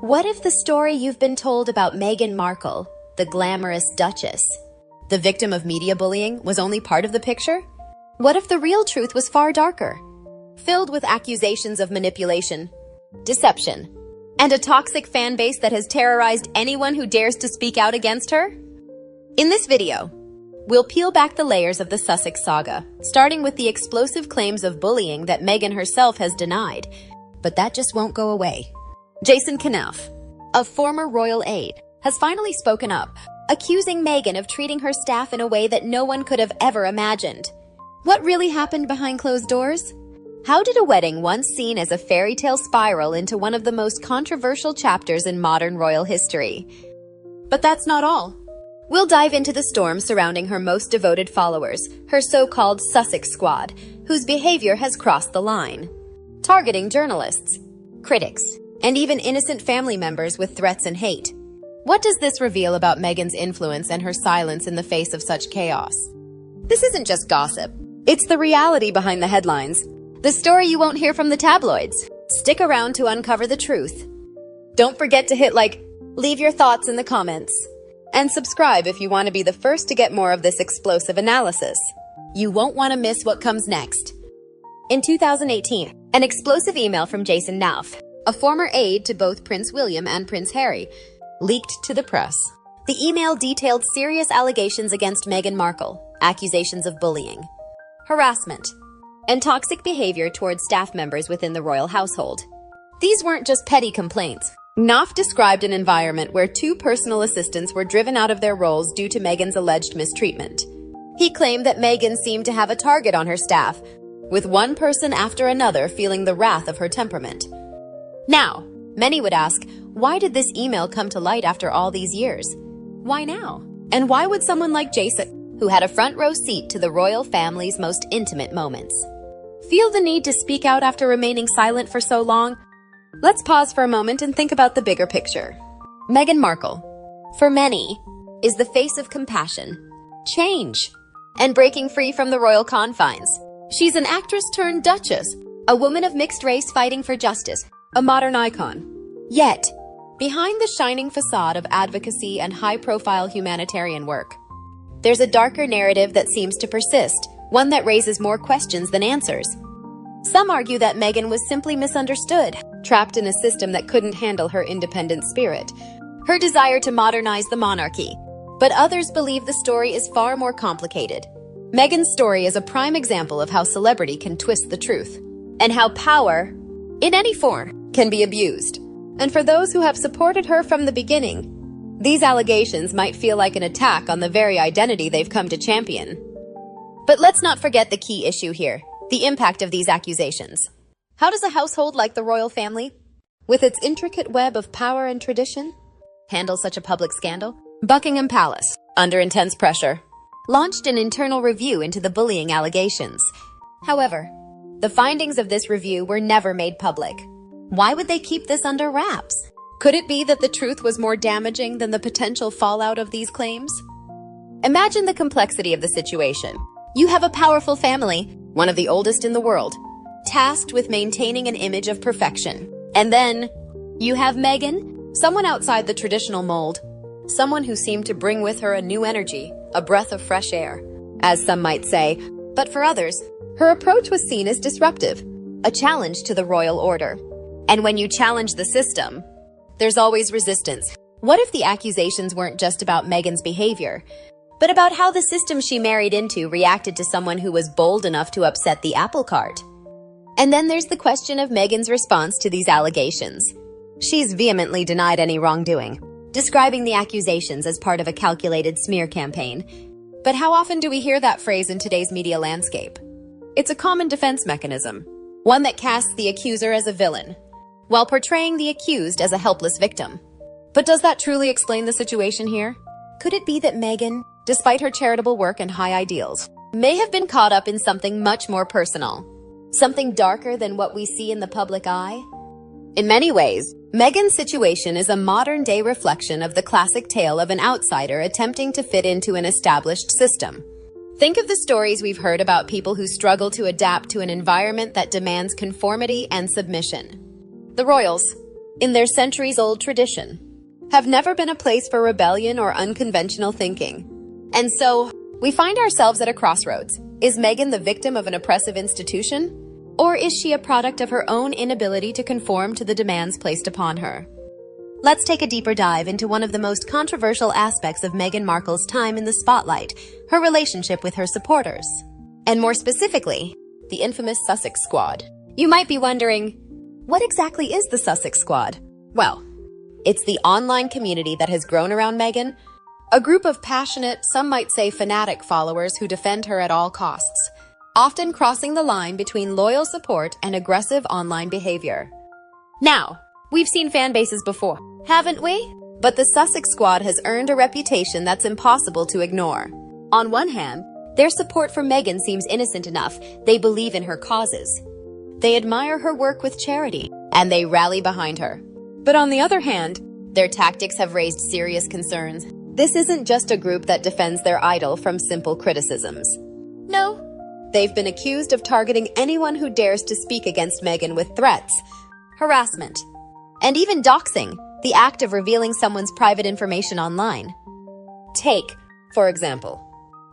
What if the story you've been told about Meghan Markle, the glamorous Duchess, the victim of media bullying, was only part of the picture? What if the real truth was far darker, filled with accusations of manipulation, deception, and a toxic fan base that has terrorized anyone who dares to speak out against her? In this video, we'll peel back the layers of the Sussex saga, starting with the explosive claims of bullying that Meghan herself has denied. But that just won't go away. Jason Knauf, a former royal aide, has finally spoken up, accusing Meghan of treating her staff in a way that no one could have ever imagined. What really happened behind closed doors? How did a wedding once seen as a fairy tale spiral into one of the most controversial chapters in modern royal history? But that's not all. We'll dive into the storm surrounding her most devoted followers, her so-called Sussex squad, whose behavior has crossed the line, targeting journalists, critics, and even innocent family members with threats and hate. What does this reveal about Meghan's influence and her silence in the face of such chaos? This isn't just gossip. It's the reality behind the headlines, the story you won't hear from the tabloids. Stick around to uncover the truth. Don't forget to hit like, leave your thoughts in the comments, and subscribe if you want to be the first to get more of this explosive analysis. You won't want to miss what comes next. In 2018, an explosive email from Jason Knauf, a former aide to both Prince William and Prince Harry, leaked to the press. The email detailed serious allegations against Meghan Markle, accusations of bullying, harassment, and toxic behavior towards staff members within the royal household. These weren't just petty complaints. Knauf described an environment where two personal assistants were driven out of their roles due to Meghan's alleged mistreatment. He claimed that Meghan seemed to have a target on her staff, with one person after another feeling the wrath of her temperament. Now, many would ask, why did this email come to light after all these years? Why now? And why would someone like Jason, who had a front row seat to the royal family's most intimate moments, feel the need to speak out after remaining silent for so long? Let's pause for a moment and think about the bigger picture. Meghan Markle, for many, is the face of compassion, change, and breaking free from the royal confines. She's an actress turned Duchess, a woman of mixed race fighting for justice, a modern icon. Yet, behind the shining facade of advocacy and high-profile humanitarian work, there's a darker narrative that seems to persist, one that raises more questions than answers. Some argue that Meghan was simply misunderstood, trapped in a system that couldn't handle her independent spirit, her desire to modernize the monarchy. But others believe the story is far more complicated. Meghan's story is a prime example of how celebrity can twist the truth, and how power, in any form, can be abused. And for those who have supported her from the beginning, these allegations might feel like an attack on the very identity they've come to champion. But let's not forget the key issue here, the impact of these accusations. How does a household like the royal family, with its intricate web of power and tradition, handle such a public scandal? Buckingham Palace, under intense pressure, launched an internal review into the bullying allegations. However, the findings of this review were never made public. Why would they keep this under wraps? Could it be that the truth was more damaging than the potential fallout of these claims? Imagine the complexity of the situation. You have a powerful family, one of the oldest in the world, tasked with maintaining an image of perfection. And then, you have Meghan, someone outside the traditional mold, someone who seemed to bring with her a new energy, a breath of fresh air, as some might say. But for others, her approach was seen as disruptive, a challenge to the royal order. And when you challenge the system, there's always resistance. What if the accusations weren't just about Meghan's behavior, but about how the system she married into reacted to someone who was bold enough to upset the apple cart? And then there's the question of Meghan's response to these allegations. She's vehemently denied any wrongdoing, describing the accusations as part of a calculated smear campaign. But how often do we hear that phrase in today's media landscape? It's a common defense mechanism, one that casts the accuser as a villain, while portraying the accused as a helpless victim. But does that truly explain the situation here? Could it be that Meghan, despite her charitable work and high ideals, may have been caught up in something much more personal, something darker than what we see in the public eye? In many ways, Meghan's situation is a modern-day reflection of the classic tale of an outsider attempting to fit into an established system. Think of the stories we've heard about people who struggle to adapt to an environment that demands conformity and submission. The royals, in their centuries-old tradition, have never been a place for rebellion or unconventional thinking. And so, we find ourselves at a crossroads. Is Meghan the victim of an oppressive institution? Or is she a product of her own inability to conform to the demands placed upon her? Let's take a deeper dive into one of the most controversial aspects of Meghan Markle's time in the spotlight, her relationship with her supporters. And more specifically, the infamous Sussex Squad. You might be wondering, what exactly is the Sussex Squad? Well, it's the online community that has grown around Meghan, a group of passionate, some might say fanatic followers who defend her at all costs, often crossing the line between loyal support and aggressive online behavior. Now, we've seen fan bases before, haven't we? But the Sussex Squad has earned a reputation that's impossible to ignore. On one hand, their support for Meghan seems innocent enough. They believe in her causes. They admire her work with charity, and they rally behind her. But on the other hand, their tactics have raised serious concerns. This isn't just a group that defends their idol from simple criticisms. No, they've been accused of targeting anyone who dares to speak against Meghan with threats, harassment, and even doxing, the act of revealing someone's private information online. Take, for example,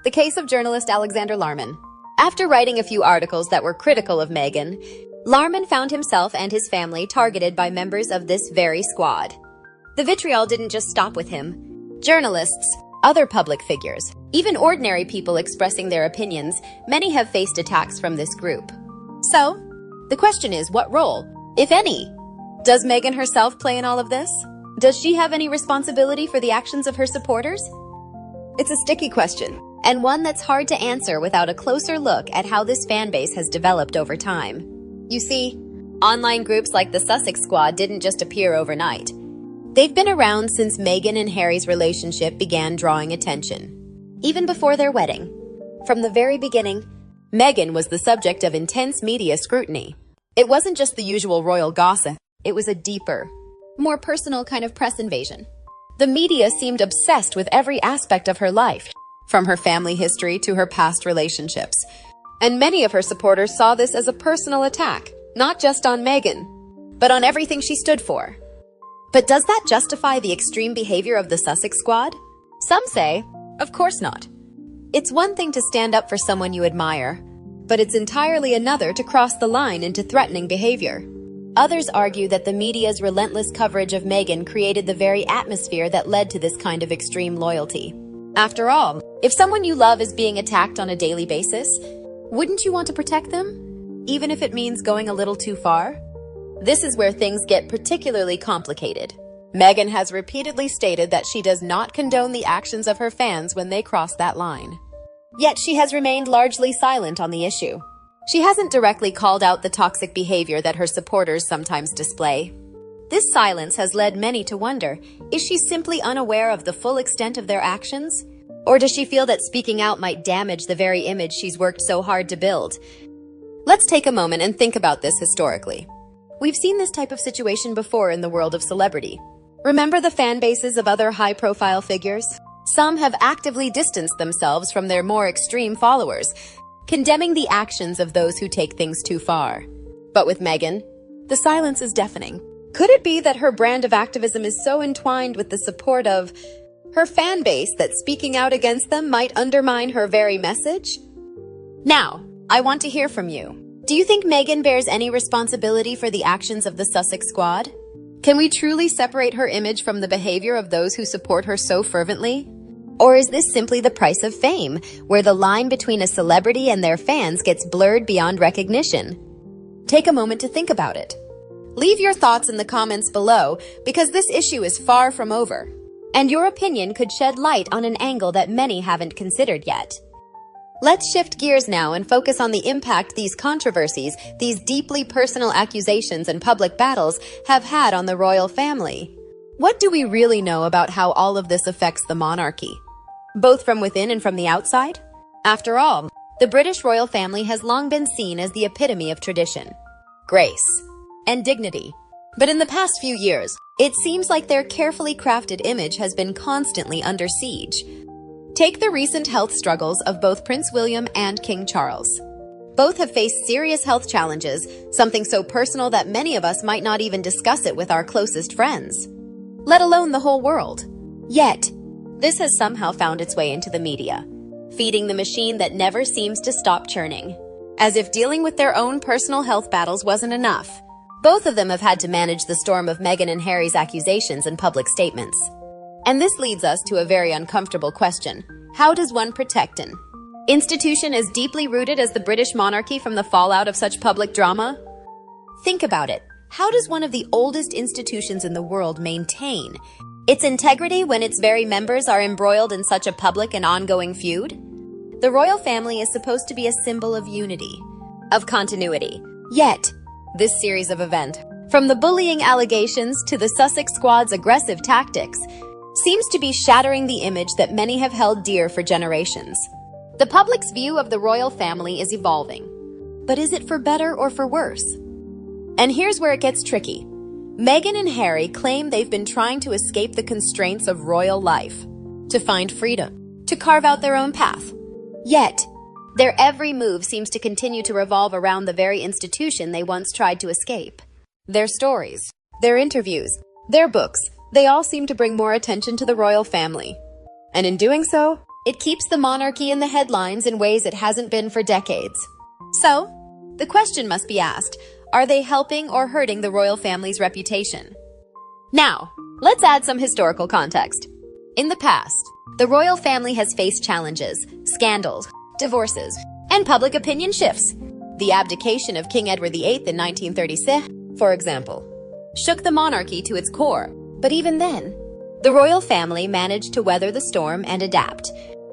the case of journalist Alexander Larman. After writing a few articles that were critical of Meghan, Larman found himself and his family targeted by members of this very squad. The vitriol didn't just stop with him. Journalists, other public figures, even ordinary people expressing their opinions, many have faced attacks from this group. So, the question is, what role, if any, does Meghan herself play in all of this? Does she have any responsibility for the actions of her supporters? It's a sticky question, and one that's hard to answer without a closer look at how this fan base has developed over time. You see, online groups like the Sussex Squad didn't just appear overnight. They've been around since Meghan and Harry's relationship began drawing attention, even before their wedding. From the very beginning, Meghan was the subject of intense media scrutiny. It wasn't just the usual royal gossip. It was a deeper, more personal kind of press invasion. The media seemed obsessed with every aspect of her life, from her family history to her past relationships. And many of her supporters saw this as a personal attack, not just on Meghan, but on everything she stood for. But does that justify the extreme behavior of the Sussex Squad? Some say, of course not. It's one thing to stand up for someone you admire, but it's entirely another to cross the line into threatening behavior. Others argue that the media's relentless coverage of Meghan created the very atmosphere that led to this kind of extreme loyalty. After all, if someone you love is being attacked on a daily basis, wouldn't you want to protect them, even if it means going a little too far? This is where things get particularly complicated. Meghan has repeatedly stated that she does not condone the actions of her fans when they cross that line. Yet she has remained largely silent on the issue. She hasn't directly called out the toxic behavior that her supporters sometimes display. This silence has led many to wonder, is she simply unaware of the full extent of their actions? Or does she feel that speaking out might damage the very image she's worked so hard to build? Let's take a moment and think about this historically. We've seen this type of situation before in the world of celebrity. Remember the fan bases of other high-profile figures? Some have actively distanced themselves from their more extreme followers, condemning the actions of those who take things too far. But with Meghan, the silence is deafening. Could it be that her brand of activism is so entwined with the support of her fan base that speaking out against them might undermine her very message? Now, I want to hear from you. Do you think Meghan bears any responsibility for the actions of the Sussex Squad? Can we truly separate her image from the behavior of those who support her so fervently? Or is this simply the price of fame, where the line between a celebrity and their fans gets blurred beyond recognition? Take a moment to think about it. Leave your thoughts in the comments below, because this issue is far from over, and your opinion could shed light on an angle that many haven't considered yet. Let's shift gears now and focus on the impact these controversies, these deeply personal accusations and public battles have had on the royal family. What do we really know about how all of this affects the monarchy, both from within and from the outside? After all, the British royal family has long been seen as the epitome of tradition, grace, and dignity. But in the past few years, it seems like their carefully crafted image has been constantly under siege. Take the recent health struggles of both Prince William and King Charles. Both have faced serious health challenges, something so personal that many of us might not even discuss it with our closest friends, let alone the whole world. Yet, this has somehow found its way into the media, feeding the machine that never seems to stop churning. As if dealing with their own personal health battles wasn't enough, both of them have had to manage the storm of Meghan and Harry's accusations and public statements. And this leads us to a very uncomfortable question. How does one protect an institution as deeply rooted as the British monarchy from the fallout of such public drama? Think about it. How does one of the oldest institutions in the world maintain its integrity when its very members are embroiled in such a public and ongoing feud? The royal family is supposed to be a symbol of unity, of continuity. Yet, this series of events, from the bullying allegations to the Sussex squad's aggressive tactics, seems to be shattering the image that many have held dear for generations. The public's view of the royal family is evolving. But is it for better or for worse? And here's where it gets tricky. Meghan and Harry claim they've been trying to escape the constraints of royal life, to find freedom, to carve out their own path. Yet, their every move seems to continue to revolve around the very institution they once tried to escape. Their stories, their interviews, their books, they all seem to bring more attention to the royal family. And in doing so, it keeps the monarchy in the headlines in ways it hasn't been for decades. So, the question must be asked, are they helping or hurting the royal family's reputation? Now, let's add some historical context. In the past, the royal family has faced challenges, scandals, divorces, and public opinion shifts. The abdication of King Edward VIII in 1936, for example, shook the monarchy to its core. But even then, the royal family managed to weather the storm and adapt.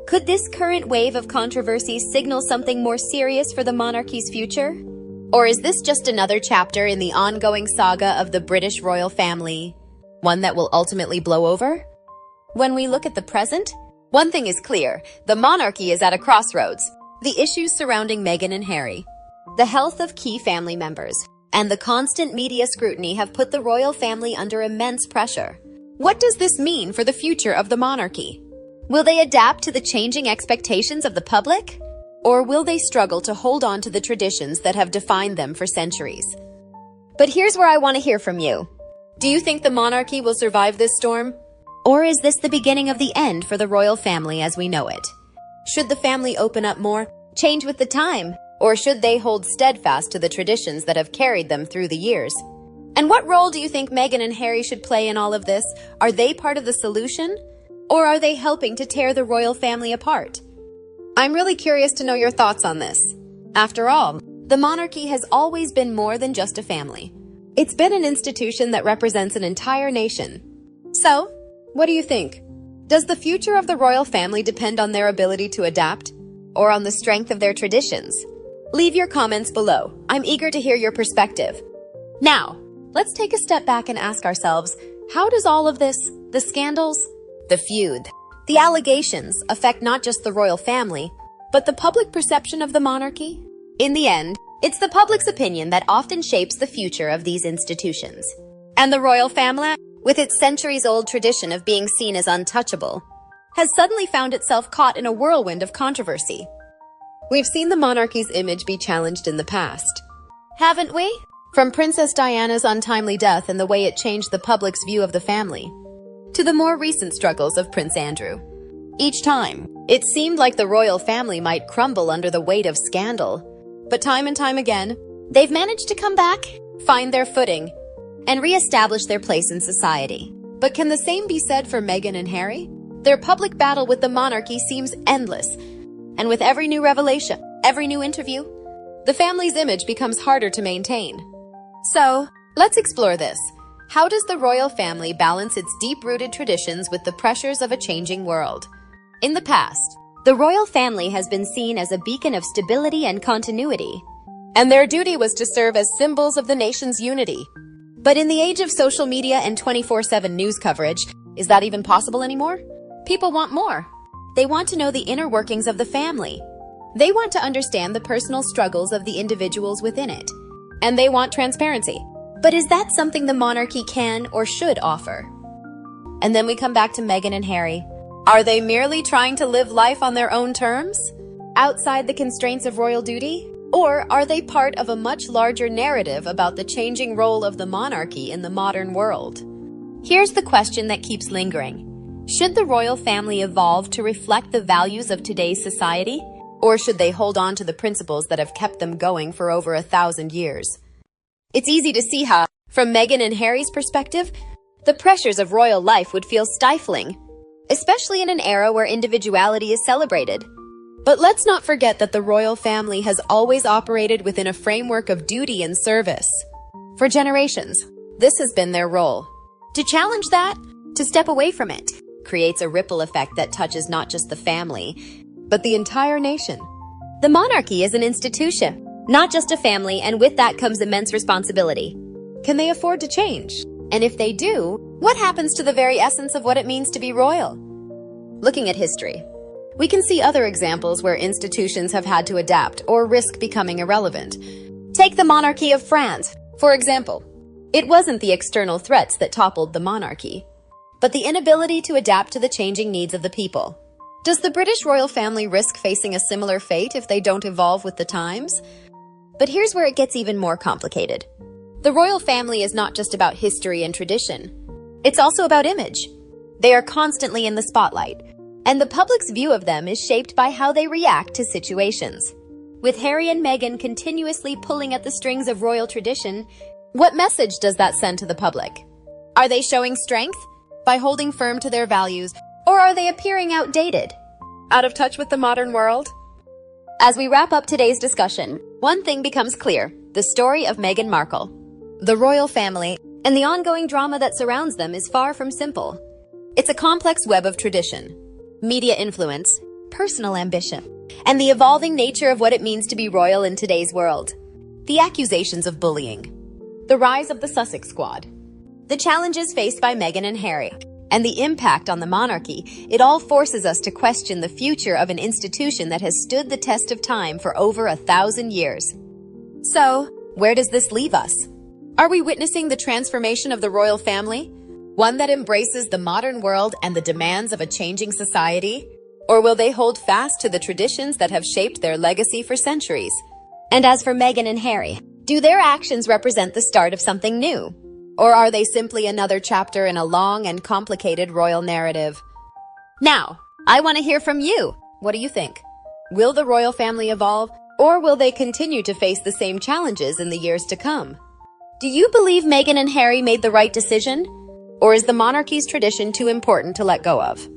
Could this current wave of controversy signal something more serious for the monarchy's future? Or is this just another chapter in the ongoing saga of the British royal family, one that will ultimately blow over? When we look at the present, one thing is clear, the monarchy is at a crossroads. The issues surrounding Meghan and Harry, the health of key family members, and the constant media scrutiny have put the royal family under immense pressure. What does this mean for the future of the monarchy? Will they adapt to the changing expectations of the public? Or will they struggle to hold on to the traditions that have defined them for centuries? But here's where I want to hear from you. Do you think the monarchy will survive this storm? Or is this the beginning of the end for the royal family as we know it? Should the family open up more, change with the time, or should they hold steadfast to the traditions that have carried them through the years? And what role do you think Meghan and Harry should play in all of this? Are they part of the solution? Or are they helping to tear the royal family apart? I'm really curious to know your thoughts on this. After all, the monarchy has always been more than just a family. It's been an institution that represents an entire nation. So, what do you think? Does the future of the royal family depend on their ability to adapt, or on the strength of their traditions? Leave your comments below. I'm eager to hear your perspective. Now, let's take a step back and ask ourselves, how does all of this, the scandals, the feud, the allegations, affect not just the royal family, but the public perception of the monarchy? In the end, it's the public's opinion that often shapes the future of these institutions. And the royal family, with its centuries-old tradition of being seen as untouchable, has suddenly found itself caught in a whirlwind of controversy. We've seen the monarchy's image be challenged in the past, haven't we? From Princess Diana's untimely death and the way it changed the public's view of the family, to the more recent struggles of Prince Andrew. Each time, it seemed like the royal family might crumble under the weight of scandal. But time and time again, they've managed to come back, find their footing, and re-establish their place in society. But can the same be said for Meghan and Harry? Their public battle with the monarchy seems endless, and with every new revelation, every new interview, the family's image becomes harder to maintain. So, let's explore this. How does the royal family balance its deep-rooted traditions with the pressures of a changing world? In the past, the royal family has been seen as a beacon of stability and continuity, and their duty was to serve as symbols of the nation's unity. But in the age of social media and 24/7 news coverage, is that even possible anymore? People want more. They want to know the inner workings of the family. They want to understand the personal struggles of the individuals within it. And they want transparency. But is that something the monarchy can or should offer? And then we come back to Meghan and Harry. Are they merely trying to live life on their own terms, outside the constraints of royal duty? Or are they part of a much larger narrative about the changing role of the monarchy in the modern world? Here's the question that keeps lingering. Should the royal family evolve to reflect the values of today's society? Or should they hold on to the principles that have kept them going for over 1,000 years? It's easy to see how, from Meghan and Harry's perspective, the pressures of royal life would feel stifling, especially in an era where individuality is celebrated. But let's not forget that the royal family has always operated within a framework of duty and service. For generations, this has been their role. To challenge that, to step away from it, creates a ripple effect that touches not just the family, but the entire nation. The monarchy is an institution, not just a family, and with that comes immense responsibility. Can they afford to change? And if they do, what happens to the very essence of what it means to be royal? Looking at history, we can see other examples where institutions have had to adapt or risk becoming irrelevant. Take the monarchy of France, for example. It wasn't the external threats that toppled the monarchy, but the inability to adapt to the changing needs of the people. Does the British royal family risk facing a similar fate if they don't evolve with the times? But here's where it gets even more complicated. The royal family is not just about history and tradition. It's also about image. They are constantly in the spotlight, and the public's view of them is shaped by how they react to situations. With Harry and Meghan continuously pulling at the strings of royal tradition, what message does that send to the public? Are they showing strength by holding firm to their values, or are they appearing outdated, out of touch with the modern world? As we wrap up today's discussion, one thing becomes clear: the story of Meghan Markle, the royal family, and the ongoing drama that surrounds them is far from simple. It's a complex web of tradition, media influence, personal ambition, and the evolving nature of what it means to be royal in today's world. The accusations of bullying, the rise of the Sussex Squad, the challenges faced by Meghan and Harry, and the impact on the monarchy, it all forces us to question the future of an institution that has stood the test of time for over 1,000 years. So, where does this leave us? Are we witnessing the transformation of the royal family? One that embraces the modern world and the demands of a changing society? Or will they hold fast to the traditions that have shaped their legacy for centuries? And as for Meghan and Harry, do their actions represent the start of something new? Or are they simply another chapter in a long and complicated royal narrative? Now, I want to hear from you. What do you think? Will the royal family evolve, or will they continue to face the same challenges in the years to come? Do you believe Meghan and Harry made the right decision? Or is the monarchy's tradition too important to let go of?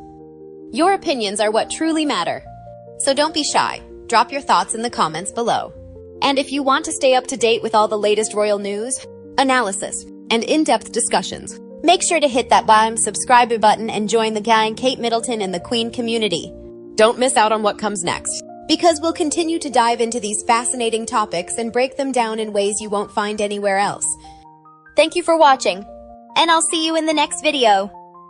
Your opinions are what truly matter. So don't be shy. Drop your thoughts in the comments below. And if you want to stay up to date with all the latest royal news, analysis, and in-depth discussions, make sure to hit that subscribe button and join the gang Kate Middleton and the Queen community. Don't miss out on what comes next, because we'll continue to dive into these fascinating topics and break them down in ways you won't find anywhere else. Thank you for watching, and I'll see you in the next video.